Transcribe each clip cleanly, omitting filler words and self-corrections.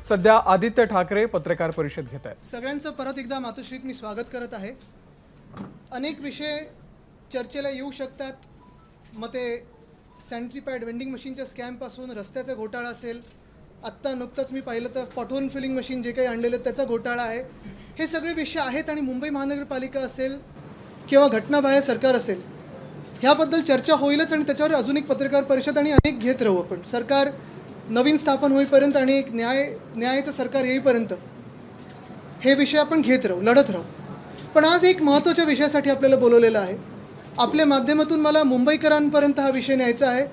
सध्या आदित्य ठाकरे पत्रकार परिषद घेत आहेत। सगळ्यांचं परत एकदा मातोश्रीत मी स्वागत करत आहे। अनेक विषय चर्चेला येऊ शकतात, मग ते सॅनिटरी पॅड वेंडिंग मशीनच्या स्कॅमपासून रस्त्याचा घोटाळा असेल, आत्ता नुकतंच मी पाहिलं तर पॉटहोल फिलिंग मशीन जे काही आणलेलं त्याचा घोटाळा आहे, हे सगळे विषय आहेत। आणि मुंबई महानगरपालिका असेल किंवा घटनाबाह्य सरकार असेल, ह्याबद्दल चर्चा होईलच आणि त्याच्यावर अजून एक पत्रकार परिषद आणि अनेक घेत राहू आपण। सरकार नवीन स्थापन होईपर्यंत आणि एक न्यायाचं सरकार येईपर्यंत हे विषय आपण घेत राहू, लढत राहू। पण आज एक महत्त्वाच्या विषयासाठी आपल्याला बोलवलेलं आहे। आपल्या माध्यमातून मला मुंबईकरांपर्यंत हा विषय न्यायचा आहे,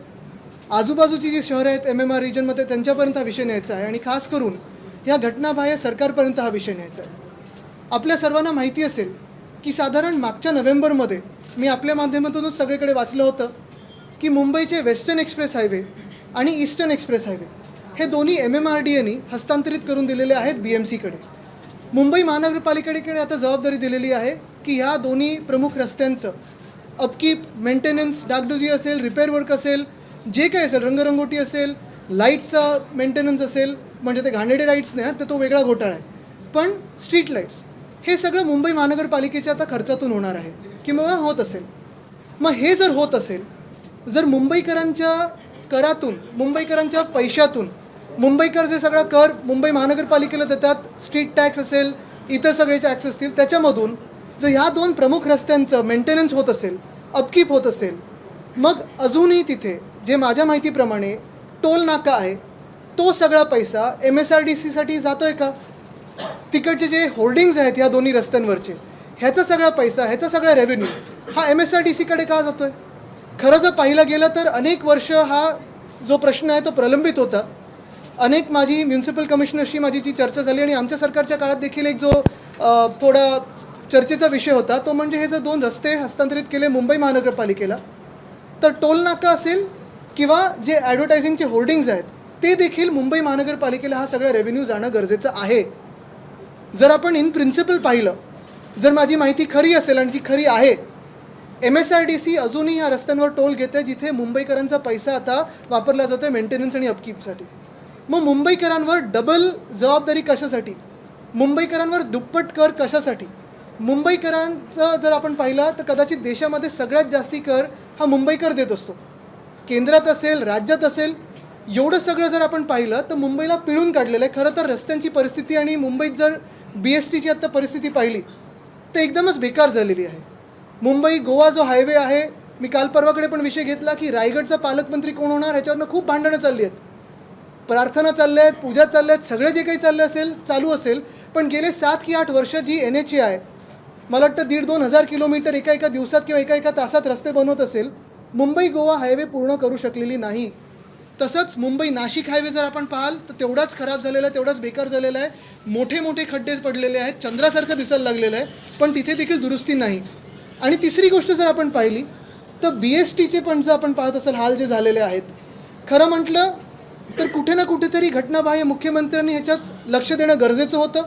आजूबाजूची जी शहरं आहेत MMR रिजनमध्ये त्यांच्यापर्यंत हा विषय न्यायचा आहे आणि खास करून ह्या घटनाबाह्य सरकारपर्यंत हा विषय न्यायचा आहे। आपल्या सर्वांना माहिती असेल की साधारण मागच्या नोव्हेंबरमध्ये मी आपल्या माध्यमातूनच सगळीकडे वाचलं होतं की मुंबईचे वेस्टर्न एक्सप्रेस हायवे आणि ईस्टर्न एक्सप्रेस हायवे हे दोन्ही MMRDAने हस्तांतरित करून दिलेले आहेत BMCकडे। मुंबई महानगरपालिकेकडे आता जबाबदारी दिलेली आहे की ह्या दोन्ही प्रमुख रस्त्यांचं अपकीप, मेंटेनन्स, डागडुजी असेल, रिपेअर वर्क असेल, जे काही असेल, रंगरंगोटी असेल, लाईट्सचा मेंटेनन्स असेल, म्हणजे ते घाणेरडे लाईट्स नाही तर तो वेगळा घोटाळा आहे, पण स्ट्रीट लाईट्स हे सगळं मुंबई महानगरपालिकेच्या आता खर्चातून होणार आहे किंवा होत असेल। मग हे जर होत असेल, जर मुंबईकरांच्या करातून, मुंबईकरांच्या पैशातून, मुंबईकर जे सगळा कर मुंबई महानगरपालिकेला देतात, स्ट्रीट टॅक्स असेल, इतर सगळे टॅक्स असतील, त्याच्यामधून जर ह्या दोन प्रमुख रस्त्यांचं मेंटेनन्स होत असेल, अपकीप होत असेल, मग अजूनही तिथे जे माझ्या माहितीप्रमाणे टोल नाका आहे तो सगळा पैसा MSRDCसाठी जातो आहे का? तिकडचे जे होर्डिंग्ज आहेत ह्या दोन्ही रस्त्यांवरचे, ह्याचा सगळा पैसा, ह्याचा सगळा रेव्हेन्यू हा MSRDCकडे का जातो आहे? खरं जर पाहिलं गेलं तर अनेक वर्ष हा जो प्रश्न आहे तो प्रलंबित होता। अनेक माझी म्युन्सिपल कमिशनरशी माझी जी चर्चा झाली आणि आमच्या सरकारच्या काळात देखील एक जो थोडा चर्चेचा विषय होता तो म्हणजे हे जर दोन रस्ते हस्तांतरित केले मुंबई महानगरपालिकेला तर टोल नाका असेल किंवा जे ॲडव्हर्टायझिंगचे होर्डिंग्ज आहेत ते देखील मुंबई महानगरपालिकेला हा सगळा रेव्हेन्यू जाणं गरजेचं आहे। जर आपण इन प्रिन्सिपल पाहिलं, जर माझी माहिती खरी असेल आणि जी खरी आहे, MSRDC अजूनही ह्या रस्त्यांवर टोल घेते जिथे मुंबईकरांचा पैसा आता वापरला जातो आहे मेंटेनन्स आणि अपकीपसाठी। मग मुंबईकरांवर डबल जबाबदारी कशासाठी? मुंबईकरांवर दुप्पट कर कशासाठी? मुंबईकरांचं जर आपण पाहिलं तर कदाचित देशामध्ये सगळ्यात जास्ती कर हा मुंबईकर देत असतो, केंद्रात असेल, राज्यात असेल, एवढं सगळं जर आपण पाहिलं तर मुंबईला पिळून काढलेलं आहे। खरं तर रस्त्यांची परिस्थिती आणि मुंबईत जर BSTची आत्ता परिस्थिती पाहिली तर एकदमच बेकार झालेली आहे। मुंबई गोवा जो हायवे आहे, मी काल परवाकडे पण विषय घेतला की रायगडचा पालकमंत्री कोण होणार ह्याच्यावरनं खूप भांडणं चालली आहेत, प्रार्थना चालल्या आहेत, पूजा चालल्या आहेत, सगळे जे काही चालू असेल, पण गेले 7 की 8 वर्ष जी NHA आहे, मला वाटतं 1,500-2 हजार किलोमीटर एका दिवसात किंवा एका तासात रस्ते बनवत असेल, मुंबई गोवा हायवे पूर्ण करू शकलेली नाही। तसंच मुंबई नाशिक हायवे जर आपण पाहाल तर तेवढाच खराब झालेला आहे, तेवढाच बेकार झालेला आहे, मोठे मोठे खड्डे पडलेले आहेत, चंद्रासारखं दिसायला लागलेलं आहे, पण तिथे देखील दुरुस्ती नाही। आणि तिसरी गोष्ट जर आपण पाहिली तर BSTचे पण जर आपण पाहत असेल हाल जे झालेले आहेत, खरं म्हटलं तर कुठे ना कुठेतरी घटनाबाह्य मुख्यमंत्र्यांनी ह्याच्यात लक्ष देणं गरजेचं होतं,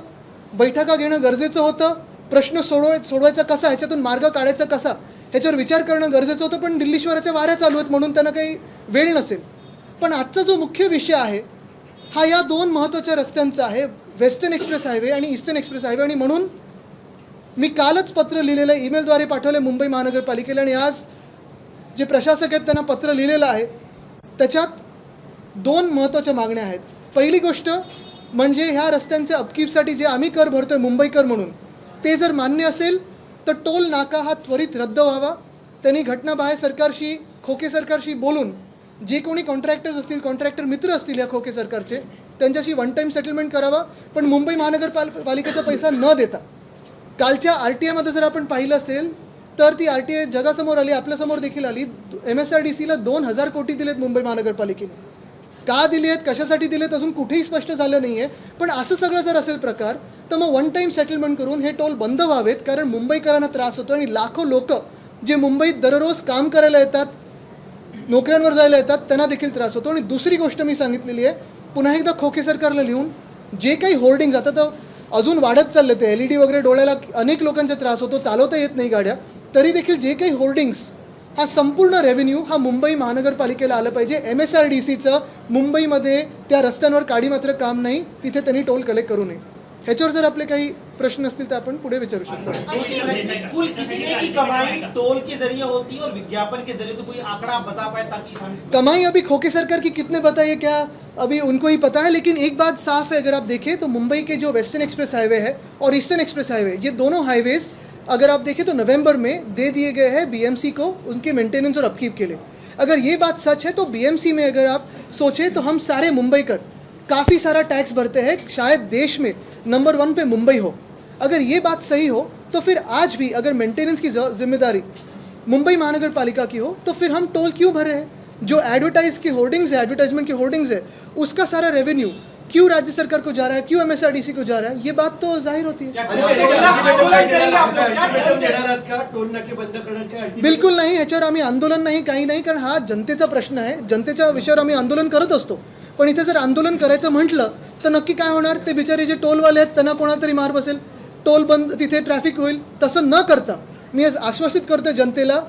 बैठका घेणं गरजेचं होतं, प्रश्न सोडवायचा कसा, ह्याच्यातून मार्ग काढायचा कसा ह्याच्यावर विचार करणं गरजेचं होतं। पण दिल्लीश्वराच्या वाऱ्या चालू आहेत म्हणून त्यांना काही वेळ नसेल। पण आजचा जो मुख्य विषय आहे हा या दोन महत्त्वाच्या रस्त्यांचा आहे, वेस्टर्न एक्सप्रेस हायवे आणि ईस्टर्न एक्सप्रेस हायवे। आणि म्हणून मी कालच पत्र लिहिलेलं आहे, ईमेलद्वारे पाठवले मुंबई महानगरपालिकेला आणि आज जे प्रशासक आहेत त्यांना पत्र लिहिलेलं आहे। त्याच्यात 2 महत्त्वाच्या मागण्या आहेत। पहिली गोष्ट म्हणजे ह्या रस्त्यांच्या अपकीपसाठी जे आम्ही कर भरतोय मुंबईकर म्हणून, ते जर मान्य असेल तर टोल नाका हा त्वरित रद्द व्हावा। त्यांनी घटनाबाह्य सरकारशी, खोके सरकारशी बोलून जे कोणी कॉन्ट्रॅक्टर्स असतील, कॉन्ट्रॅक्टर मित्र असतील या खोके सरकारचे, त्यांच्याशी वन टाईम सेटलमेंट करावा, पण मुंबई महानगरपालिकेचा पैसा न देता। कालच्या RTIमध्ये जर आपण पाहिलं असेल तर ती RTI जगासमोर आली, आपल्यासमोर देखील आली। MSRDCला 2,000 कोटी दिलेत मुंबई महानगरपालिकेने। का दिले आहेत, कशासाठी दिलेत अजून कुठेही स्पष्ट झालं नाही आहे। पण असं सगळं जर असेल प्रकार तर मग वन टाईम सेटलमेंट करून हे टोल बंद व्हावेत, कारण मुंबईकरांना त्रास होतो आणि लाखो लोक जे मुंबईत दररोज काम करायला येतात, नोकऱ्यांवर जायला येतात, त्यांना देखील त्रास होतो। आणि दुसरी गोष्ट मी सांगितलेली आहे, पुन्हा एकदा खोके सरकारला लिहून जे काही होर्डिंग्ज आता तर अजून वाढत चालले, ते LED वगैरे डोळ्याला अनेक लोकांचा त्रास होतो, चालवता येत नाही गाड्या, तरी देखील जे काही होर्डिंग्स हा संपूर्ण रेव्हेन्यू हा मुंबई महानगरपालिकेला आलं पाहिजे. MSRDCचं मुंबईमध्ये त्या रस्त्यांवर काडी मात्र काम नाही, तिथे त्यांनी टोल कलेक्ट करू नये. ह्याच्यावर जर आपले काही प्रश्न असतील तर आपण पुढे विचारू शकतो. कुल कितने की कमाई टोल के जरिए होती है और विज्ञापन के जरिए, तो कोई आंकड़ा आप बता पाए ताकि हम कमाई अभी खोके सरकार की कितने बताइए, क्या अभी उनको ही पता है. लेकिन एक बात साफ है, अगर आप देखें तो मुंबई के जो वेस्टर्न एक्सप्रेस हाईवे है और ईस्टर्न एक्सप्रेस हाईवे, ये दोनों हाईवेज अगर आप देखें तो नवंबर में दे दिए गए हैं BMC को उनके मेंटेनेंस और अपकीप के लिए. अगर ये बात सच है तो BMC में अगर आप सोचें तो हम सारे मुंबईकर काफ़ी सारा टैक्स भरते हैं, शायद देश में नंबर 1 पे मुंबई हो. अगर ये बात सही हो तो फिर आज भी अगर मेंटेनेंस की जिम्मेदारी मुंबई महानगर पालिका की हो तो फिर हम टोल क्यों भर रहे हैं? जो एडवर्टाइज की होर्डिंग्स है, एडवर्टाइजमेंट की होर्डिंग्स है, उसका सारा रेवेन्यू क्यों राज्य सरकार को जा रहा है, क्यों MSRDC को जा रहा है, ये बात तो जाहिर होती है. बिलकुल नाही, ह्याच्यावर आम्ही आंदोलन नाही, काही नाही, कारण हा जनतेचा प्रश्न आहे. जनतेच्या विषयावर आम्ही आंदोलन करत असतो. पण इथे जर आंदोलन करायचं म्हटलं तर नक्की काय होणार? ते बिचारे जे टोलवाले आहेत त्यांना कोणाला तरी मार बसेल, टोल बंद, तिथे ट्रॅफिक होईल. तसं न करता मी आज आश्वासित करतो जनतेला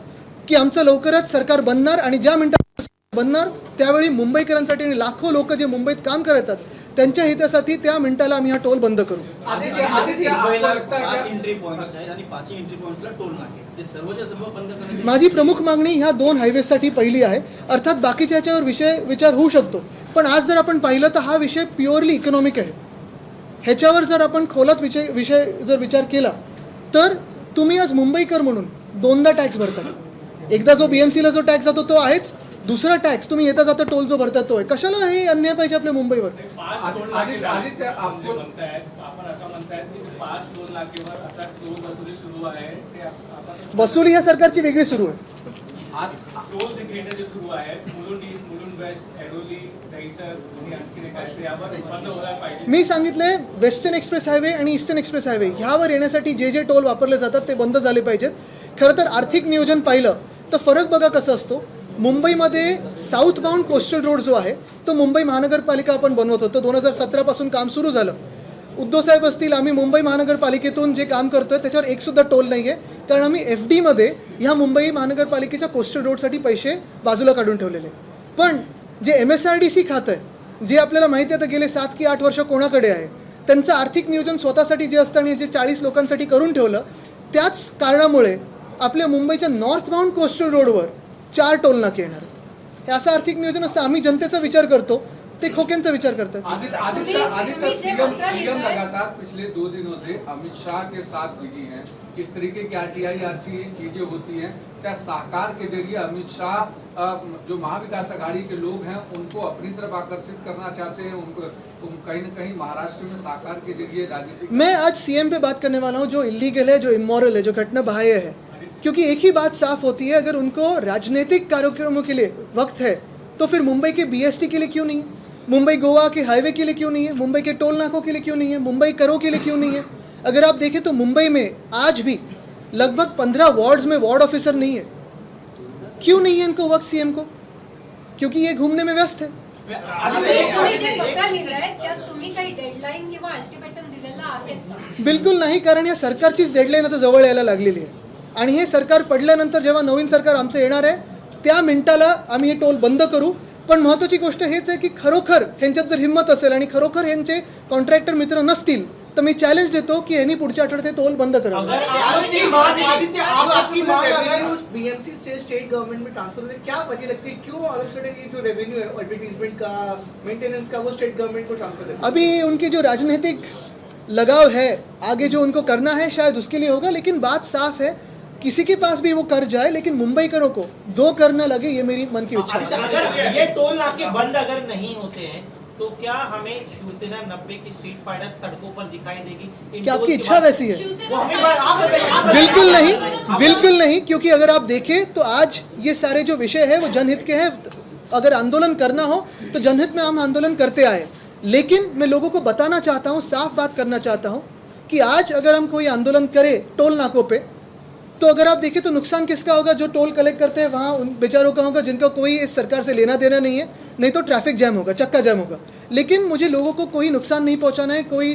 की आमचं लवकरच सरकार बनणार आणि ज्या मिनिटात बनणार त्यावेळी मुंबईकरांसाठी आणि लाखो लोक जे मुंबईत काम करतात त्यांच्या हितासाठी त्या मिनिटाला आम्ही हा टोल बंद करू. माझी प्रमुख मागणी ह्या 2 हायवेसाठी पहिली आहे. अर्थात बाकीच्या ह्याच्यावर विचार होऊ शकतो, पण आज जर आपण पाहिलं तर हा विषय प्युअरली इकॉनॉमिक आहे. ह्याच्यावर जर आपण खोलात विषय जर विचार केला तर तुम्ही आज मुंबईकर म्हणून 2दा टॅक्स भरता. एकदा जो BMCला जो टॅक्स जातो तो आहेच, दुसरा टॅक्स तुम्ही येता जाता टोल जो भरता तो आहे. कशाला हे अन्याय पाहिजे आपल्या मुंबईवर? वसुली या सरकारची वेगळी सुरू आहे. मी सांगितले वेस्टर्न एक्सप्रेस हायवे आणि ईस्टर्न एक्सप्रेस हायवे ह्यावर येण्यासाठी जे टोल वापरले जातात ते बंद झाले पाहिजेत. खरं तर आर्थिक नियोजन पाहिलं तर फरक बघा कसा असतो. मुंबईमध्ये साऊथ बाउंड कोस्टल रोड जो आहे तो मुंबई महानगरपालिका आपण बनवत होतो. 2017 पासून काम सुरू झालं. उद्धव साहेब असतील, आम्ही मुंबई महानगरपालिकेतून जे काम करतोय त्याच्यावर एक सुद्धा टोल नाही आहे, कारण आम्ही FD मध्ये ह्या मुंबई महानगरपालिकेच्या कोस्टल रोडसाठी पैसे बाजूला काढून ठेवलेले. पण जे MSRDC खातं आहे, जे आपल्याला माहिती आहे आता गेले 7 की 8 वर्ष कोणाकडे आहे, त्यांचं आर्थिक नियोजन स्वतःसाठी जे असतं आणि जे 40 लोकांसाठी करून ठेवलं, त्याच कारणामुळे आपल्या मुंबईच्या नॉर्थ बाउंड कोस्टल रोडवर 4 टोल नाके येणार आहेत. हे असं आर्थिक नियोजन असतं. आम्ही जनतेचा विचार करतो, ते खोक्यांचा विचार करतात. आदित्य सीएम लगातार पिछले 2 दिनों से अमित शाह के साथ बिजी हैं. किस तरीके की RTI आती चीजें होती हैं, क्या साकार के जरिए अमित शाह जो महाविकास आघाड़ी के लोग हैं उनको अपनी तरफ आकर्षित करना चाहते हैं, उनको कहीं न कहीं महाराष्ट्र में साकार के जरिए राजनीतिक. मैं आज CM पे बात करने वाला हूँ जो इलीगल है, जो इमोरल है, जो घटना बाह्य है. क्योंकि एक ही बात साफ होती है, अगर उनको राजनीतिक कार्यक्रमों के लिए वक्त है तो फिर मुंबई के BST के लिए क्यों नहीं है, मुंबई गोवा के हाईवे के लिए क्यों नहीं है, मुंबई के टोल नाकों के लिए क्यों नहीं है, मुंबई करों के लिए क्यों नहीं है. अगर आप देखें तो मुंबई में आज भी लगभग 15 वार्ड्स में वार्ड ऑफिसर नहीं है. क्यों नहीं है इनको वक्त CM को? क्योंकि ये घूमने में व्यस्त है. बिलकुल नाही, कारण या सरकारचीच डेडलाईन आता जवळ यायला लागलेली आहे. आणि हे सरकार पडल्यानंतर जेव्हा नवीन सरकार आमचं येणार आहे त्या मिनिटाला आम्ही हे टोल बंद करू. पण महत्त्वाची गोष्ट हेच आहे की खरोखर ह्यांच्यात जर हिंमत असेल आणि खरोखर ह्यांचे कॉन्ट्रॅक्टर मित्र नसतील तर मी चॅलेंज देतो की ह्यांनी पुढच्या आठवड्यात टोल बंद करावं. BMC से स्टेट गवर्नमेंट में ट्रांसफर होने क्या वजह लगती है, क्यों अलग से ये जो रेवेन्यू है एडवर्टीजमेंट का, मेंटेनेंस का, वो स्टेट गवर्नमेंट को ट्रांसफर करती है? अभी उनकी जो राजनीतिक लगाव है, आगे जो उनको करना है शायद उसके लिए होगा. लेकिन बात साफ है, किसी के पास भी वो कर जाए लेकिन मुंबईकरों को 2 कर न लगे, ये मेरी मन की इच्छा है. अगर ये टोल नाके बंद अगर नहीं होते हैं तो क्या हमें शिवसेना 90 की स्ट्रीट फाइटर सड़कों पर दिखाई देगी? क्या आपकी इच्छा वैसी है? बिल्कुल नहीं, बिल्कुल नहीं. क्योंकि अगर आप देखें तो आज ये सारे जो विषय है वो जनहित के हैं. अगर आंदोलन करना हो तो जनहित में हम आंदोलन करते आए. लेकिन मैं लोगों को बताना चाहता हूँ, साफ बात करना चाहता हूँ कि आज अगर हम कोई आंदोलन करें टोल नाकों पे तो अगर आप देखें तो नुकसान किसका होगा? जो टोल कलेक्ट करते हैं वहाँ उन बेचारों का होगा जिनका कोई इस सरकार से लेना देना नहीं है. नहीं तो ट्रैफिक जैम होगा, चक्का जैम होगा. लेकिन मुझे लोगों को कोई नुकसान नहीं पहुँचाना है, कोई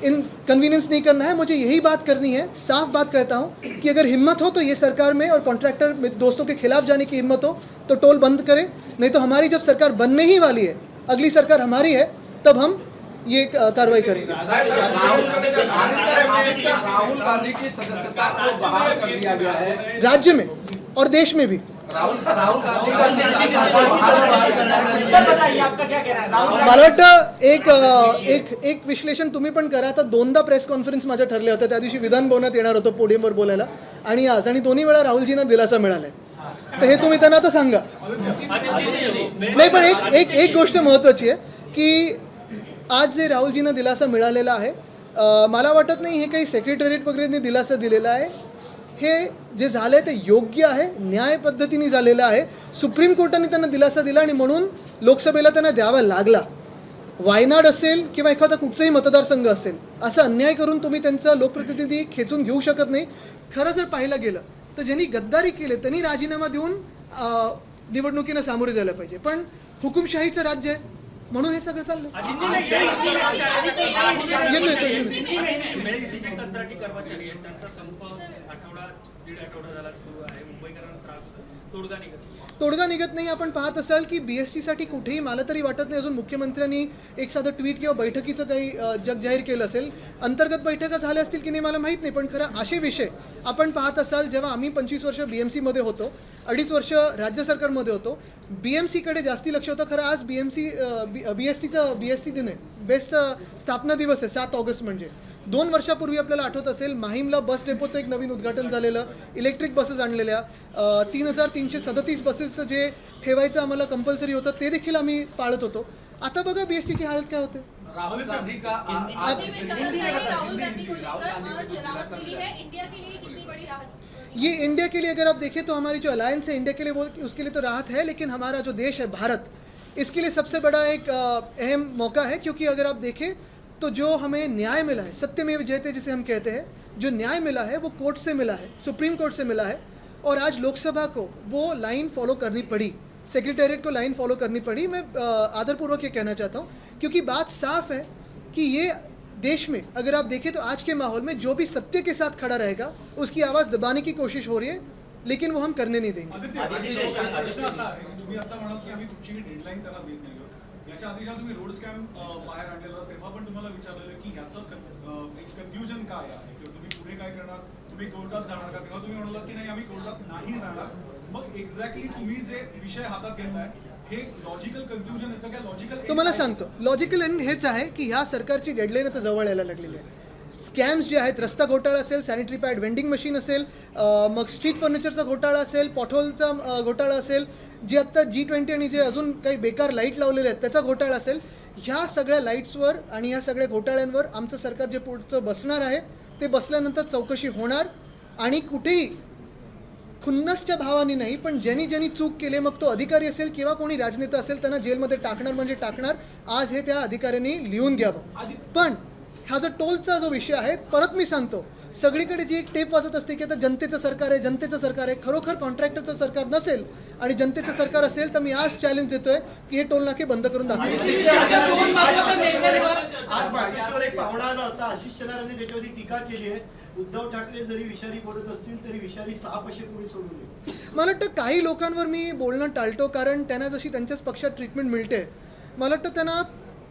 इनकन्वीनियंस नहीं करना है, मुझे यही बात करनी है। साफ बात कहता हूँ कि अगर हिम्मत हो तो ये सरकार में और कॉन्ट्रैक्टर दोस्तों के खिलाफ जाने की हिम्मत हो तो टोल बंद करें, नहीं तो हमारी जब सरकार बनने ही वाली है, अगली सरकार हमारी है, तब हम ये कार्रवाई करेंगे। राहुल गांधी की सदस्यता को बहाल कर दिया गया है राज्य में और देश में भी। राहुल गांधी सर बताइए आपका क्या कहना है? राहुल मला वाटतं एक विश्लेषण तुम्ही पण करा। आता दोनदा प्रेस कॉन्फरन्स माझ्या ठरल्या होत्या, त्या दिवशी विधान भवनात येणार होतो पोडियमवर बोलायला, आणि आज, आणि दोन्ही वेळा राहुलजींना दिलासा मिळालाय, तर हे तुम्ही त्यांना आता सांगा। नाही, पण एक गोष्ट महत्त्वाची आहे की आज जे राहुलजींना दिलासा मिळालेला आहे, मला वाटत नाही हे काही सेक्रेटरीएट वगैरे दिलासा दिलेला आहे, हे जे झालं आहे ते योग्य आहे, न्याय पद्धतीने झालेलं आहे। सुप्रीम कोर्टाने त्यांना दिलासा दिला आणि म्हणून लोकसभेला त्यांना द्यावा लागला। वायनाड असेल किंवा एखादा कुठचाही मतदारसंघ असेल, असा अन्याय करून तुम्ही त्यांचा लोकप्रतिनिधी खेचून घेऊ शकत नाही। खरं जर पाहिलं गेलं तर ज्यांनी गद्दारी केले त्यांनी राजीनामा देऊन निवडणुकीला सामोरे जायला पाहिजे, पण हुकुमशाहीचं राज्य आहे म्हणून हे सगळं चाललं। कंत्राटी कर्मचारी आहेत, त्यांचा संप दीड आठवडा झाला सुरू आहे, मुंबईकरांना त्रास होतो, तोडगा निघत नाही। आपण पाहत असाल की BST साठी कुठेही, मला तरी वाटत नाही अजून मुख्यमंत्र्यांनी एक साधं ट्विट किंवा बैठकीचं काही जग जाहीर केलं असेल। अंतर्गत बैठका झाल्या असतील की नाही मला माहीत नाही, पण खरं असे विषय आपण पाहत असाल, जेव्हा आम्ही 25 वर्ष BMC मध्ये होतो, 2.5 वर्ष राज्य सरकारमध्ये होतो, BMC कडे जास्ती लक्ष होतं। खरं आज BST दिन आहे, बेस्ट स्थापना दिवस आहे 7 ऑगस्ट, म्हणजे 2 वर्षापूर्वी आपल्याला आठवत असेल माहीमला बस डेपोचं एक नवीन उद्घाटन झालेलं, इलेक्ट्रिक बसेस आणलेल्या, 3337 बसेसचं जे ठेवायचं आम्हाला कंपल्सरी होतं ते देखील आम्ही पाळत होतो। आता बघा BSTची हालत काय होते। राहुल गांधी का ये इंडिया के लिए अगर आप देखें तो हमारी जो अलायंस है इंडिया के लिए, वो उसके लिए तो राहत है, लेकिन हमारा जो देश है भारत, इसके लिए सबसे बड़ा एक अहम मौका है, क्योंकि अगर आप देखें तो जो हमें न्याय मिला है, सत्यमेव जयते जिसे हम कहते हैं, जो न्याय मिला है वो कोर्ट से मिला है, सुप्रीम कोर्ट से मिला है, और आज लोकसभा को वो लाइन फॉलो करनी पड़ी, सेक्रेटेरिएट को लाइन फॉलो करनी पड़ी। मैं आदरपूर्वक ये कहना चाहता हूँ, क्योंकि बात साफ है कि ये देश में अगर आप देखें तो आज के माहौल में जो भी सत्य के साथ खड़ा रहेगा उसकी आवाज़ दबाने की कोशिश हो रही है, लेकिन वो हम करने नहीं देंगे। प्रश्न असा आहे, तुम्ही आता म्हणाल की आम्ही कुठची डेडलाईन त्याला देत नाही, याच्या आधी जेव्हा तुम्ही रोड स्कॅम बाहेर आणलेला तेव्हा पण तुम्हाला विचारलेलं की ह्याचं एक कन्फ्युजन काय आहे किंवा तुम्ही पुढे काय करणार, तुम्ही कोर्टात जाणार का, तेव्हा तुम्ही म्हणालात की नाही आम्ही कोर्टात नाही जाणार। मग एक्झॅक्टली तुम्ही जे विषय हातात घेताय हे लॉजिकल कन्फ्युजन, याचं काय लॉजिकल? तुम्हाला सांगतो, लॉजिकल एंड हेच आहे की ह्या सरकारची डेडलाईन आता जवळ यायला लागलेली आहे। स्कॅम्स जे आहेत, रस्ता घोटाळा असेल, सॅनिटरी पॅड वेंडिंग मशीन असेल, मग स्ट्रीट फर्निचरचा घोटाळा असेल, पॉटहोलचा घोटाळा असेल, जे आत्ता G20 आणि जे अजून काही बेकार लाईट लावलेले आहेत त्याचा घोटाळा असेल, ह्या सगळ्या लाईट्सवर आणि ह्या सगळ्या घोटाळ्यांवर आमचं सरकार जे पुढचं बसणार आहे ते बसल्यानंतर चौकशी होणार, आणि कुठेही खुन्नसच्या भावाने नाही, पण ज्यांनी चूक केली, मग तो अधिकारी असेल किंवा कोणी राजनेता असेल, त्यांना जेलमध्ये टाकणार म्हणजे टाकणार। आज हे त्या अधिकाऱ्यांनी लिहून घ्यावं। पण हा जो टोलचा जो विषय आहे, परत मी सांगतो, सगळीकडे जी एक टेप वाजत असते की आता जनतेचं सरकार आहे, जनतेचं सरकार आहे, खरोखर कॉन्ट्रॅक्टरचं सरकार नसेल आणि जनतेचं सरकार असेल तर मी आज चॅलेंज देतोय की हे टोल नाके बंद करून दाखवा। आज बागेश्वर एक पाहुणा आला होता, आशिष शेलारांनी त्याच्यावरती टीका केली आहे। उद्धव ठाकरे जरी विषारी बोलत असतील तरी विषारी साप असे कोणी सोडू नये। मला वाटतं काही लोकांवर मी बोलणं टाळतो, कारण त्यांना जशी त्यांच्याच पक्षात ट्रीटमेंट मिळते, मला वाटतं त्यांना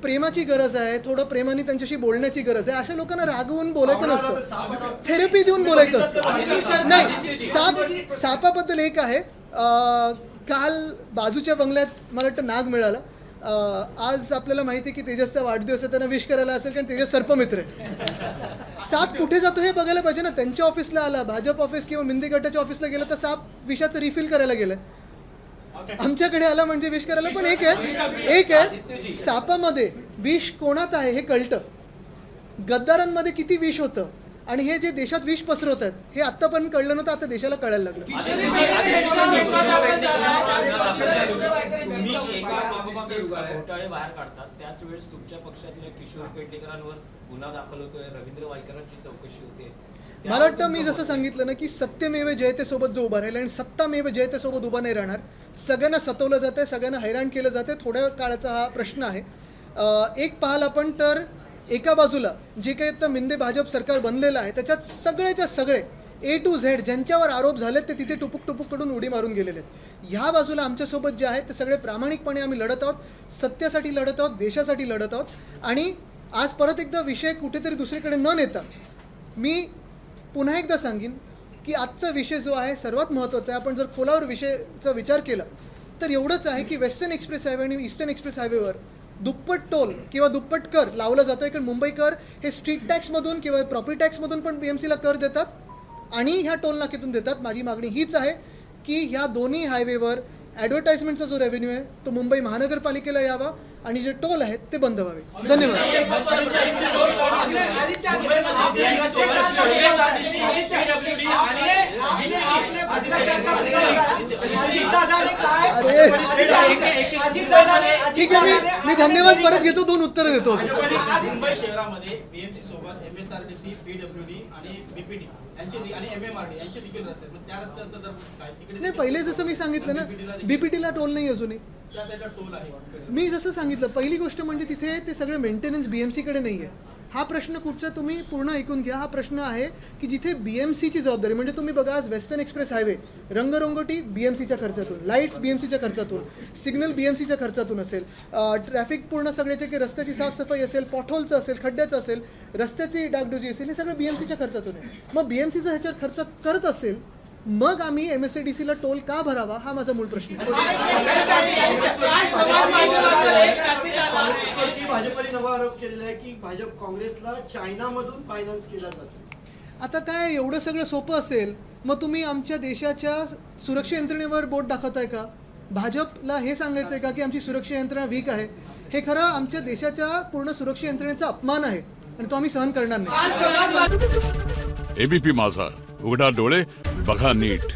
प्रेमाची गरज आहे, थोडं प्रेमाने त्यांच्याशी बोलण्याची गरज आहे। अशा लोकांना रागवून बोलायचं नसतं, थेरपी देऊन बोलायचं असतं। नाही, सापाबद्दल एक आहे, काल बाजूच्या बंगल्यात मला वाटतं नाग मिळाला। आज आपल्याला माहिती आहे की तेजसचा वाढदिवस आहे, त्यांना विश करायला असेल कारण तेजस सर्पमित्र आहे। साप कुठे जातो हे बघायला पाहिजे ना। त्यांच्या ऑफिसला आला, भाजप ऑफिस किंवा मिंदी गटाच्या ऑफिसला गेला तर साप विषाचं रिफिल करायला गेलाय, आमच्याकडे आला म्हणजे विष करायला। पण एक आहे सापामध्ये विष कोणात आहे हे कळतं, गद्दारांमध्ये किती विष होतं, आणि हे जे देशात विष पसरवत आहेत हे आतापर्यंत कळलं नव्हतं, आता देशाला कळायला लागलं। घोटाळे बाहेर काढतात, त्याच वेळेस तुमच्या पक्षातल्या किशोर पेडणेकरांवर गुन्हा दाखल होतोय, रवींद्र वायकरांची चौकशी होते। मला वाटतं मी जसं सांगितलं ना की सत्यमेव जयतेसोबत जो उभा राहिला आणि सत्तामेव जयतेसोबत उभा नाही राहणार। सगळ्यांना सतवलं जातंय, सगळ्यांना हैराण केलं जातंय, थोड्या काळाचा हा प्रश्न आहे। एक पाहाल आपण तर एका बाजूला जे काही आता मिंदे भाजप सरकार बनलेलं आहे त्याच्यात सगळेच्या सगळे A to Z ज्यांच्यावर आरोप झालेत ते तिथे टुपुक टुपुक कडून उडी मारून गेलेले आहेत. ह्या बाजूला आमच्यासोबत जे आहेत ते सगळे प्रामाणिकपणे आम्ही लढत आहोत, सत्यासाठी लढत आहोत, देशासाठी लढत आहोत. आणि आज परत एकदा विषय कुठेतरी दुसरीकडे न नेता मी पुन्हा एकदा सांगेन की आजचा विषय जो आहे सर्वात महत्त्वाचा आहे. आपण जर खोलावर विषयाचा विचार केला तर एवढंच आहे की वेस्टर्न एक्सप्रेस हायवे आणि ईस्टर्न एक्सप्रेस हायवेवर दुप्पट टोल किंवा दुप्पट कर लावला जातो आहे. कारण मुंबईकर हे स्ट्रीट टॅक्समधून किंवा प्रॉपर्टी टॅक्समधून पण BMCला कर देतात आणि ह्या टोल नाक्यातून देतात. माझी मागणी हीच आहे की ह्या दोन्ही हायवेवर ॲडव्हर्टाइजमेंटचा जो रेव्हेन्यू आहे तो मुंबई महानगरपालिकेला यावा आणि जे टोल आहेत ते बंद व्हावे. धन्यवाद. ठीक आहे, मी धन्यवाद परत घेतो, 2 उत्तरं देतो. मुंबई शहरामध्ये BMC सोबत MSRDC, PWD आणि BPD यांचे आणि MMRD यांचे देखील रस्ते आहेत. त्या रस्त्याचं जर काय तिकडे नाही, पहिले जसं मी सांगितलं ना, BPTला टोल नाही अजूनही. त्या साईडला टोल आहे. मी जसं सांगितलं पहिली गोष्ट म्हणजे तिथे ते सगळे मेंटेनन्स BMCकडे नाही आहे. हा प्रश्न कुठचा तुम्ही पूर्ण ऐकून घ्या. हा प्रश्न आहे की जिथे BMCची जबाबदारी म्हणजे तुम्ही बघा आज वेस्टर्न एक्सप्रेस हायवे रंगरंगोटी BMCच्या खर्चातून, लाईट्स BMCच्या खर्चातून, सिग्नल BMCच्या खर्चातून असेल, ट्रॅफिक पूर्ण सगळ्याचे की रस्त्याची साफसफाई असेल, पॉटहोलचं असेल, खड्ड्याचं असेल, रस्त्याची डागडुजी असेल, हे सगळं BMCच्या खर्चातून आहे. मग BMCचा ह्याच्यावर खर्च करत असेल मग आम्ही MSRDCला टोल का भरावा हा माझा मूळ प्रश्न आहे. भाजपने नवा आरोप केलेला आहे की भाजप काँग्रेसला चायनामधून फायनान्स केला जातो. आता काय एवढं सगळं सोपं असेल मग तुम्ही आमच्या देशाच्या सुरक्षा यंत्रणेवर बोट दाखवताय का? भाजपला हे सांगायचं आहे का की आमची सुरक्षा यंत्रणा वीक आहे? हे खरं आमच्या देशाच्या पूर्ण सुरक्षा यंत्रणेचा अपमान आहे आणि तो आम्ही सहन करणार नाही. ABP माझा, उघडा डोळे बघा नीट.